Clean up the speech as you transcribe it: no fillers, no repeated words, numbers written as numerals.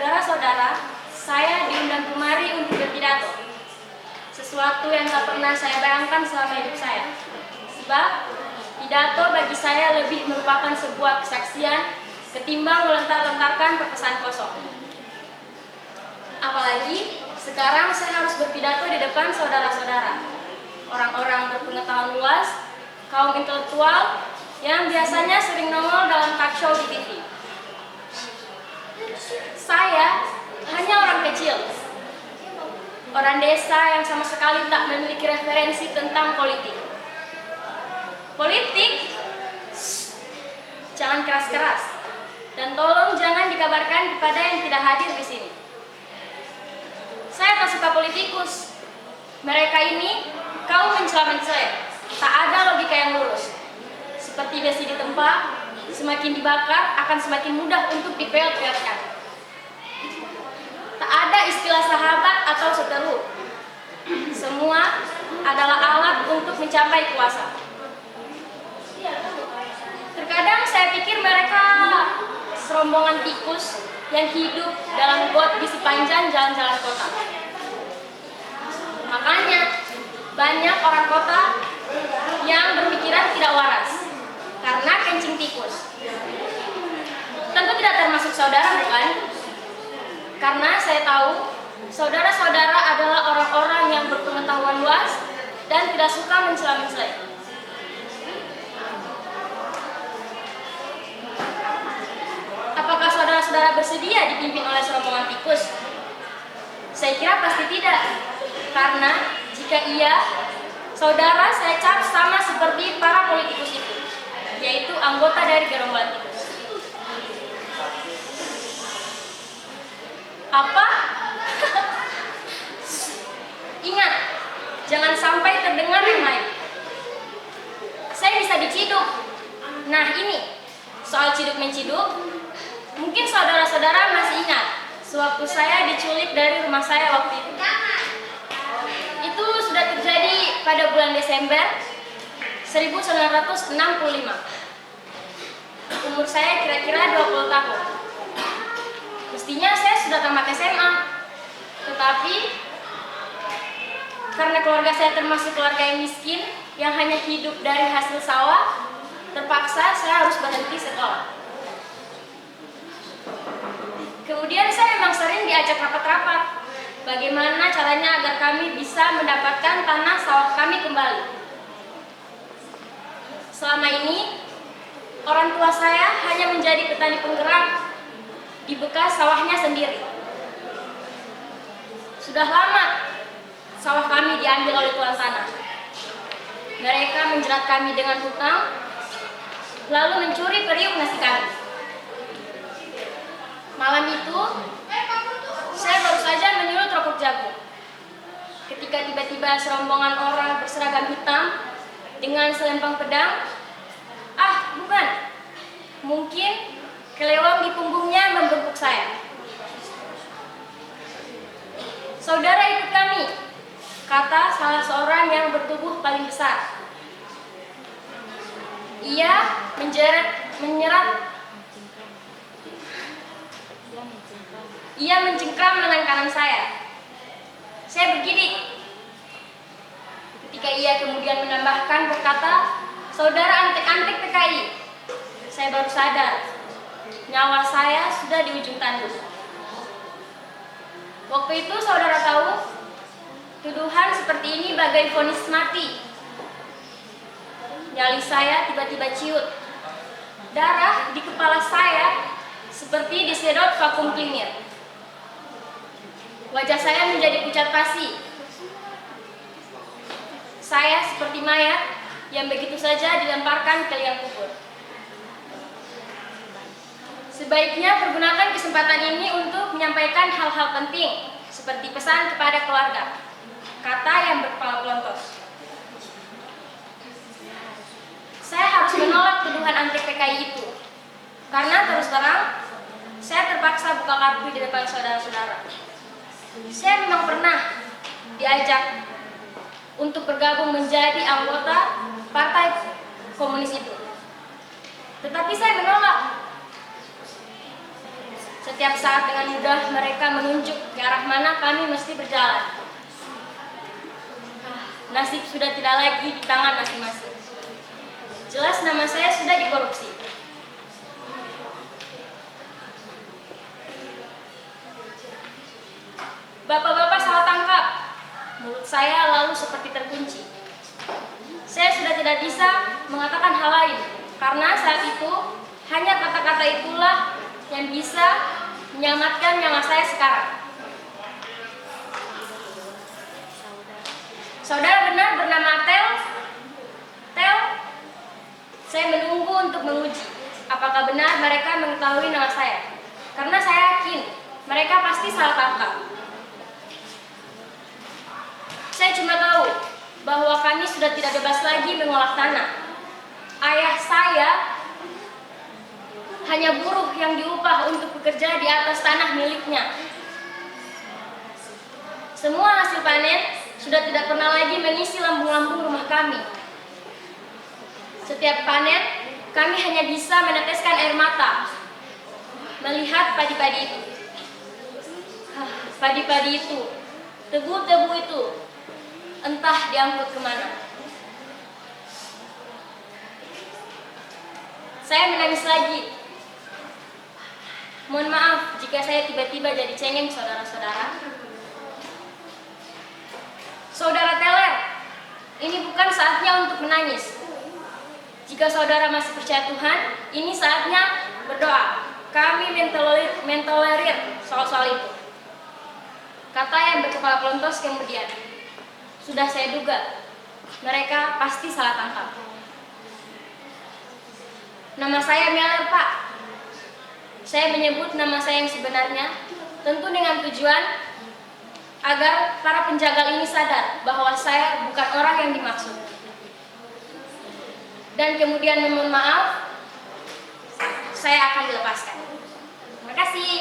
Saudara-saudara, saya diundang kemari untuk berpidato. Sesuatu yang tak pernah saya bayangkan selama hidup saya. Sebab, pidato bagi saya lebih merupakan sebuah kesaksian ketimbang melontar-lontarkan pepesan kosong. Apalagi, sekarang saya harus berpidato di depan saudara-saudara, orang-orang berpengetahuan luas, kaum intelektual yang biasanya sering nongol dalam talk show di TV. Saya hanya orang kecil, orang desa yang sama sekali tak memiliki referensi tentang politik. Politik? Jangan keras-keras, dan tolong jangan dikabarkan kepada yang tidak hadir di sini. Saya tak suka politikus. Mereka ini kaum mencela-mencela, tak ada logika yang lurus. Seperti besi ditempa, semakin dibakar akan semakin mudah untuk dipeot-peotkan. Tak ada istilah sahabat atau seteru. Semua adalah alat untuk mencapai kuasa. Terkadang saya pikir mereka serombongan tikus yang hidup dalam got di sepanjang jalan-jalan kota. Makanya banyak orang kota yang berpikiran tidak waras karena kencing tikus. Tentu tidak termasuk saudara, bukan? Karena saya tahu saudara-saudara adalah orang-orang yang berpengetahuan luas dan tidak suka mencela-mencela. Apakah saudara-saudara bersedia dipimpin oleh serombongan tikus? Saya kira pasti tidak. Karena jika iya, saudara saya cap sama seperti para politikus itu, yaitu anggota dari gerombolan tikus. Apa? Ingat, jangan sampai terdengar yang lain. Saya bisa diciduk. Nah ini, soal ciduk-menciduk, mungkin saudara-saudara masih ingat sewaktu saya diculik dari rumah saya waktu itu. Itu sudah terjadi pada bulan Desember 1965. Umur saya kira-kira 20 tahun. Mestinya saya sudah tamat SMA. Tetapi karena keluarga saya termasuk keluarga yang miskin yang hanya hidup dari hasil sawah, terpaksa saya harus berhenti sekolah. Kemudian saya memang sering diajak rapat-rapat. Bagaimana caranya agar kami bisa mendapatkan tanah sawah kami kembali. Selama ini, orang tua saya hanya menjadi petani penggerak di bekas sawahnya sendiri. Sudah lama sawah kami diambil oleh tuan tanah. Mereka menjerat kami dengan hutang, lalu mencuri periuk nasi kami. Malam itu, saya baru saja menyulut rokok jagung. Ketika tiba-tiba serombongan orang berseragam hitam dengan selempang pedang, bukan, mungkin kelewang di punggungnya membekuk saya. Saudara ikut kami, kata salah seorang yang bertubuh paling besar. Ia mencengkram lengan kanan saya. Saya bergidik. Ketika ia kemudian menambahkan berkata, "Saudara antek-antek PKI," saya baru sadar nyawa saya sudah di ujung tanduk. Waktu itu saudara tahu, tuduhan seperti ini bagai vonis mati. Nyali saya tiba-tiba ciut. Darah di kepala saya seperti disedot vakum cleaner. Wajah saya menjadi pucat pasi. Saya seperti mayat yang begitu saja dilemparkan ke liang kubur. Sebaiknya pergunakan kesempatan ini untuk menyampaikan hal-hal penting, seperti pesan kepada keluarga, kata yang berkepala pelontos. Saya harus menolak tuduhan anti PKI itu, karena terus terang, saya terpaksa buka kartu di depan saudara-saudara. Saya memang pernah diajak untuk bergabung menjadi anggota Partai Komunis itu. Tetapi saya menolak. Setiap saat dengan mudah mereka menunjuk ke arah mana kami mesti berjalan. Nasib sudah tidak lagi di tangan masing-masing. Jelas nama saya sudah dikorupsi. Bapak-bapak salah tangkap. Mulut saya lalu seperti terkunci. Saya sudah tidak bisa mengatakan hal lain, karena saat itu hanya kata-kata itulah yang bisa menyelamatkan nyawa saya sekarang. Saudara benar bernama Tel? Tel? Saya menunggu untuk menguji apakah benar mereka mengetahui nama saya, karena saya yakin mereka pasti salah tangkap. Saya cuma tahu bahwa kami sudah tidak bebas lagi mengolah tanah. Ayah saya hanya buruh yang diupah untuk bekerja di atas tanah miliknya. Semua hasil panen sudah tidak pernah lagi mengisi lambung-lambung rumah kami. Setiap panen, kami hanya bisa meneteskan air mata melihat padi-padi itu. Padi-padi itu, tebu-tebu itu, entah diangkut kemana. Saya menangis lagi. Mohon maaf jika saya tiba-tiba jadi cengeng, saudara-saudara. Saudara Teler, ini bukan saatnya untuk menangis. Jika saudara masih percaya Tuhan, ini saatnya berdoa. Kami mentolerir soal-soal itu. Kata yang berkepala pelontos kemudian. Sudah saya duga, mereka pasti salah tangkap. Nama saya Meller, Pak. Saya menyebut nama saya yang sebenarnya, tentu dengan tujuan agar para penjagal ini sadar bahwa saya bukan orang yang dimaksud. Dan kemudian memohon maaf, saya akan dilepaskan. Terima kasih.